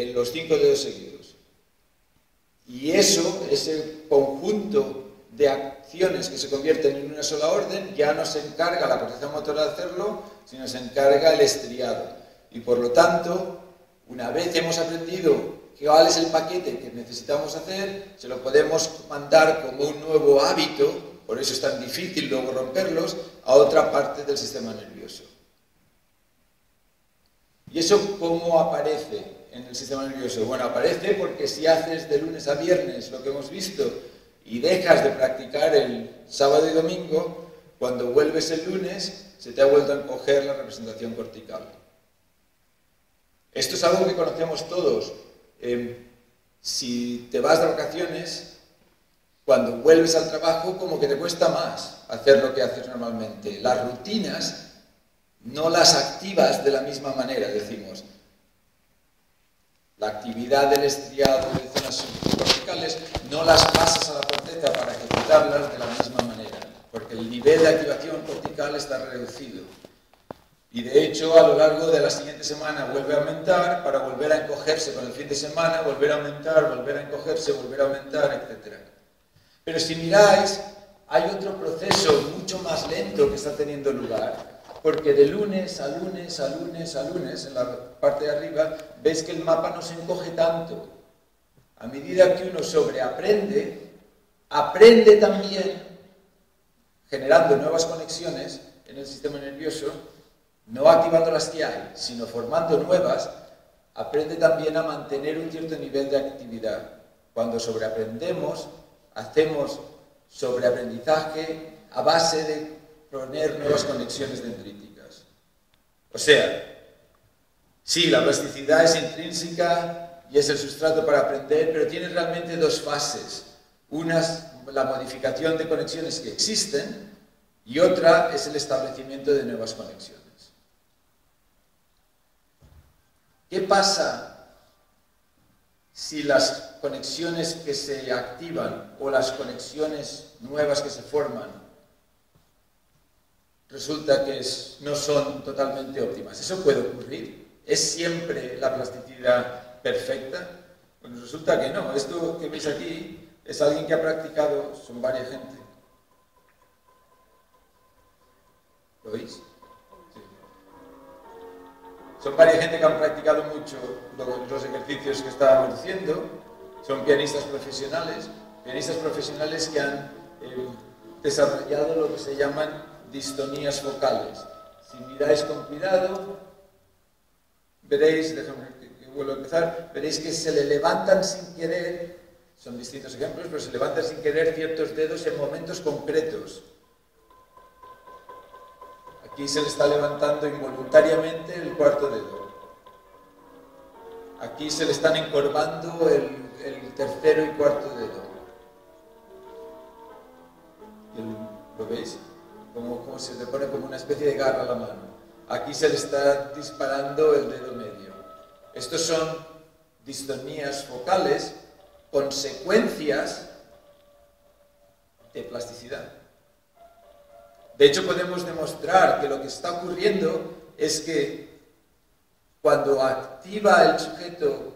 en los 5 dedos seguidos. Y eso, ese conjunto de acciones que se convierten en una sola orden, ya no se encarga la corteza motora de hacerlo, sino se encarga el estriado. Y por lo tanto, una vez hemos aprendido cuál es el paquete que necesitamos hacer, se lo podemos mandar como un nuevo hábito, por eso es tan difícil luego romperlos, a otra parte del sistema nervioso. ¿Y eso cómo aparece en el sistema nervioso? Bueno, aparece porque si haces de lunes a viernes lo que hemos visto y dejas de practicar el sábado y domingo, cuando vuelves el lunes se te ha vuelto a encoger la representación cortical. Esto es algo que conocemos todos. Si te vas de vacaciones, cuando vuelves al trabajo como que te cuesta más hacer lo que haces normalmente. Las rutinas no las activas de la misma manera, decimos. La actividad del estriado de zonas corticales no las pasas a la corteza para ejecutarlas de la misma manera, porque el nivel de activación cortical está reducido. Y de hecho, a lo largo de la siguiente semana vuelve a aumentar para volver a encogerse con el fin de semana, volver a aumentar, volver a encogerse, volver a aumentar, etc. Pero si miráis, hay otro proceso mucho más lento que está teniendo lugar, porque de lunes a lunes a lunes a lunes, en la parte de arriba, ves que el mapa no se encoge tanto. A medida que uno sobreaprende, aprende también, generando nuevas conexiones en el sistema nervioso, no activando las que hay, sino formando nuevas, aprende también a mantener un cierto nivel de actividad. Cuando sobreaprendemos, hacemos sobreaprendizaje a base de poner nuevas conexiones dendríticas. O sea, sí, la plasticidad es intrínseca y es el sustrato para aprender, pero tiene realmente dos fases. Una es la modificación de conexiones que existen y otra es el establecimiento de nuevas conexiones. ¿Qué pasa si las conexiones que se activan o las conexiones nuevas que se forman resulta que no son totalmente óptimas? Eso puede ocurrir. ¿Es siempre la plasticidad perfecta? Bueno, resulta que no. Esto que veis aquí es alguien que ha practicado, son varias gente. ¿Lo veis? Sí. Son varias gente que han practicado mucho los ejercicios que estábamos diciendo. Son pianistas profesionales que han desarrollado lo que se llaman distonías focales. Si miráis con cuidado, veréis, déjame que vuelva a empezar, veréis que se le levantan sin querer, son distintos ejemplos, pero se levantan sin querer ciertos dedos en momentos concretos. Aquí se le está levantando involuntariamente el cuarto dedo. Aquí se le están encorvando el tercero y cuarto dedo. ¿Lo veis? Como se le pone como una especie de garra a la mano. Aquí se le está disparando el dedo medio. Estos son distonías focales, consecuencias de plasticidad. De hecho, podemos demostrar que lo que está ocurriendo es que cuando activa el sujeto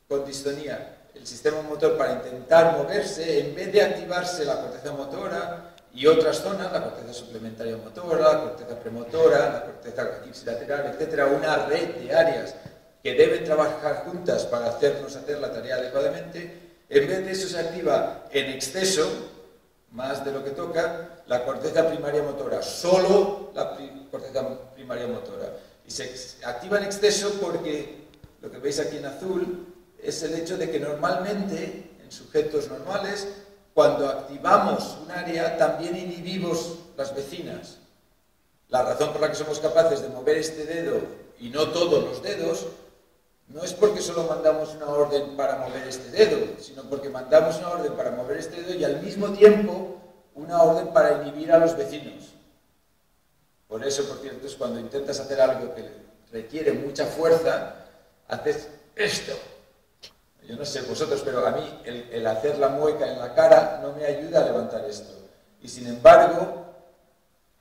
con distonía el sistema motor para intentar moverse, en vez de activarse la corteza motora y otras zonas, la corteza suplementaria motora, la corteza premotora, la corteza ipsilateral, etc., una red de áreas que deben trabajar juntas para hacernos hacer la tarea adecuadamente, en vez de eso se activa en exceso, más de lo que toca, la corteza primaria motora, solo la corteza primaria motora. Y se activa en exceso porque, lo que veis aquí en azul, es el hecho de que normalmente, en sujetos normales, cuando activamos un área, también inhibimos las vecinas. La razón por la que somos capaces de mover este dedo y no todos los dedos, no es porque solo mandamos una orden para mover este dedo, sino porque mandamos una orden para mover este dedo y al mismo tiempo una orden para inhibir a los vecinos. Por eso, por cierto, es cuando intentas hacer algo que requiere mucha fuerza, haces esto. Yo no sé vosotros, pero a mí el hacer la mueca en la cara no me ayuda a levantar esto. Y sin embargo,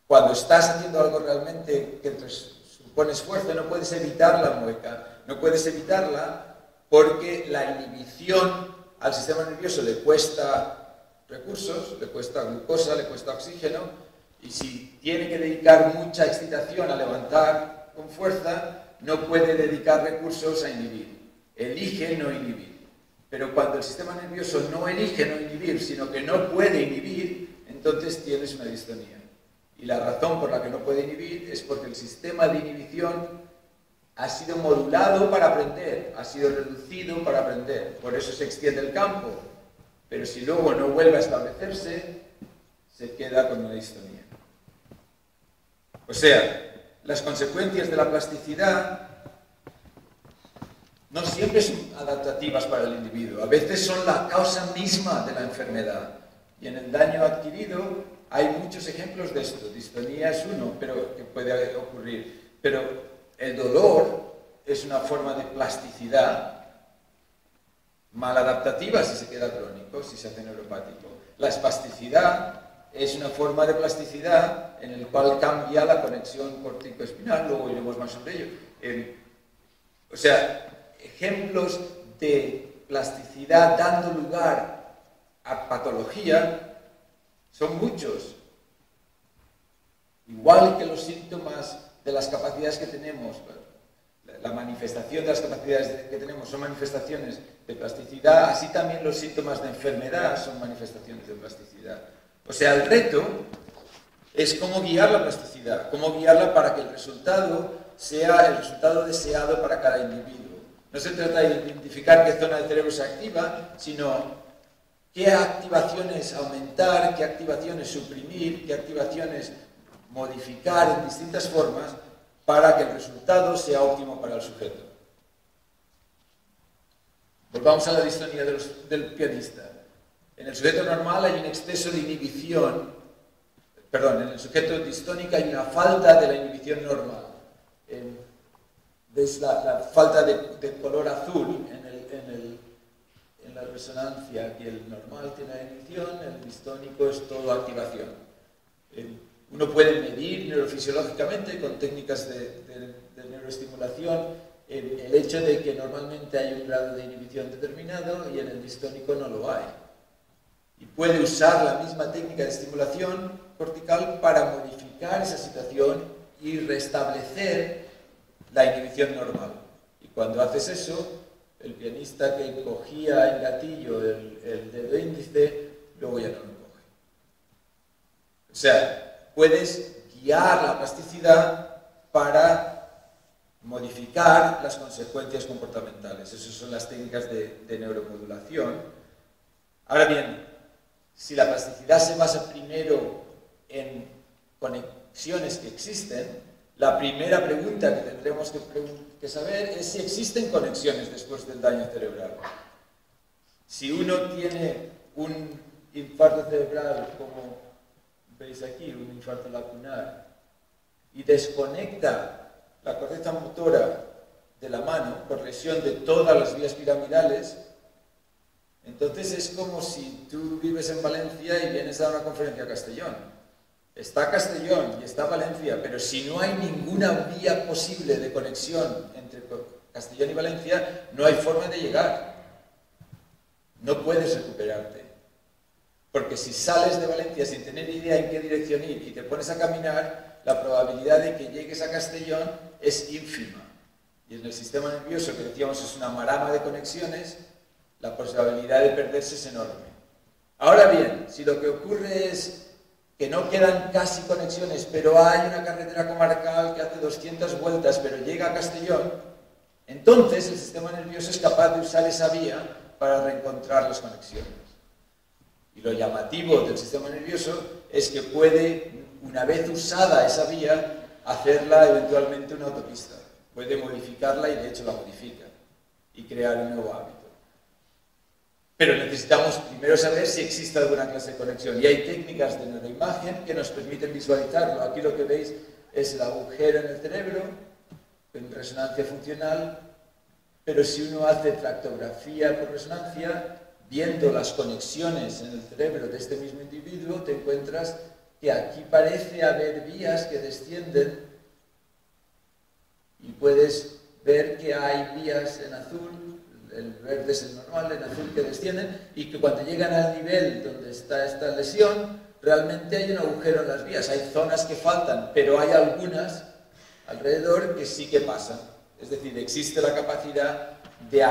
cuando estás haciendo algo realmente que supone esfuerzo, no puedes evitar la mueca. No puedes evitarla porque la inhibición al sistema nervioso le cuesta recursos, le cuesta glucosa, le cuesta oxígeno, y si tiene que dedicar mucha excitación a levantar con fuerza, no puede dedicar recursos a inhibir. Elige no inhibir. Pero cuando el sistema nervioso no elige no inhibir, sino que no puede inhibir, entonces tienes una distonía. Y la razón por la que no puede inhibir es porque el sistema de inhibición ha sido modulado para aprender, ha sido reducido para aprender. Por eso se extiende el campo. Pero si luego no vuelve a establecerse, se queda con una distonía. O sea, las consecuencias de la plasticidad no siempre son adaptativas para el individuo. A veces son la causa misma de la enfermedad. Y en el daño adquirido hay muchos ejemplos de esto. Distonía es uno, pero que puede ocurrir. Pero el dolor es una forma de plasticidad maladaptativa si se queda crónico, si se hace neuropático. La espasticidad es una forma de plasticidad en el cual cambia la conexión corticoespinal, luego iremos más sobre ello. O sea, ejemplos de plasticidad dando lugar a patología son muchos. Igual que los síntomas de las capacidades que tenemos, la manifestación de las capacidades que tenemos son manifestaciones de plasticidad, así también los síntomas de enfermedad son manifestaciones de plasticidad. O sea, el reto es cómo guiar la plasticidad, cómo guiarla para que el resultado sea el resultado deseado para cada individuo. No se trata de identificar qué zona del cerebro se activa, sino qué activaciones aumentar, qué activaciones suprimir, qué activaciones modificar en distintas formas para que el resultado sea óptimo para el sujeto. Volvamos a la distonía del pianista. En el sujeto normal hay un exceso de inhibición, perdón, en el sujeto distónico hay una falta de la inhibición normal. ¿Ves la falta de color azul en la resonancia? Y el normal tiene la inhibición, el distónico es todo activación. Uno puede medir neurofisiológicamente con técnicas de neuroestimulación el hecho de que normalmente hay un grado de inhibición determinado y en el distónico no lo hay. Y puede usar la misma técnica de estimulación cortical para modificar esa situación y restablecer la inhibición normal. Y cuando haces eso, el pianista que cogía el gatillo, el dedo índice, luego ya no lo coge. O sea, puedes guiar la plasticidad para modificar las consecuencias comportamentales. Esas son las técnicas de neuromodulación. Ahora bien, si la plasticidad se basa primero en conexiones que existen, la primera pregunta que tendremos que saber es si existen conexiones después del daño cerebral. Si uno tiene un infarto cerebral, como veis aquí, un infarto lacunar, y desconecta la corteza motora de la mano por lesión de todas las vías piramidales, entonces es como si tú vives en Valencia y vienes a dar una conferencia a Castellón. Está Castellón y está Valencia, pero si no hay ninguna vía posible de conexión entre Castellón y Valencia, no hay forma de llegar. No puedes recuperarte. Porque si sales de Valencia sin tener idea en qué dirección ir y te pones a caminar, la probabilidad de que llegues a Castellón es ínfima. Y en el sistema nervioso, que decíamos es una marama de conexiones, la probabilidad de perderse es enorme. Ahora bien, si lo que ocurre es que no quedan casi conexiones, pero hay una carretera comarcal que hace 200 vueltas, pero llega a Castellón, entonces el sistema nervioso es capaz de usar esa vía para reencontrar las conexiones. Y lo llamativo del sistema nervioso es que puede, una vez usada esa vía, hacerla eventualmente una autopista. Puede modificarla y de hecho la modifica y crear un nuevo hábito. Pero necesitamos primero saber si existe alguna clase de conexión. Y hay técnicas de neuroimagen que nos permiten visualizarlo. Aquí lo que veis es el agujero en el cerebro, en resonancia funcional, pero si uno hace tractografía por resonancia, viendo las conexiones en el cerebro de este mismo individuo, te encuentras que aquí parece haber vías que descienden y puedes ver que hay vías en azul, el verde es el normal, en azul que descienden, y que cuando llegan al nivel donde está esta lesión, realmente hay un agujero en las vías. Hay zonas que faltan, pero hay algunas alrededor que sí que pasan. Es decir, existe la capacidad de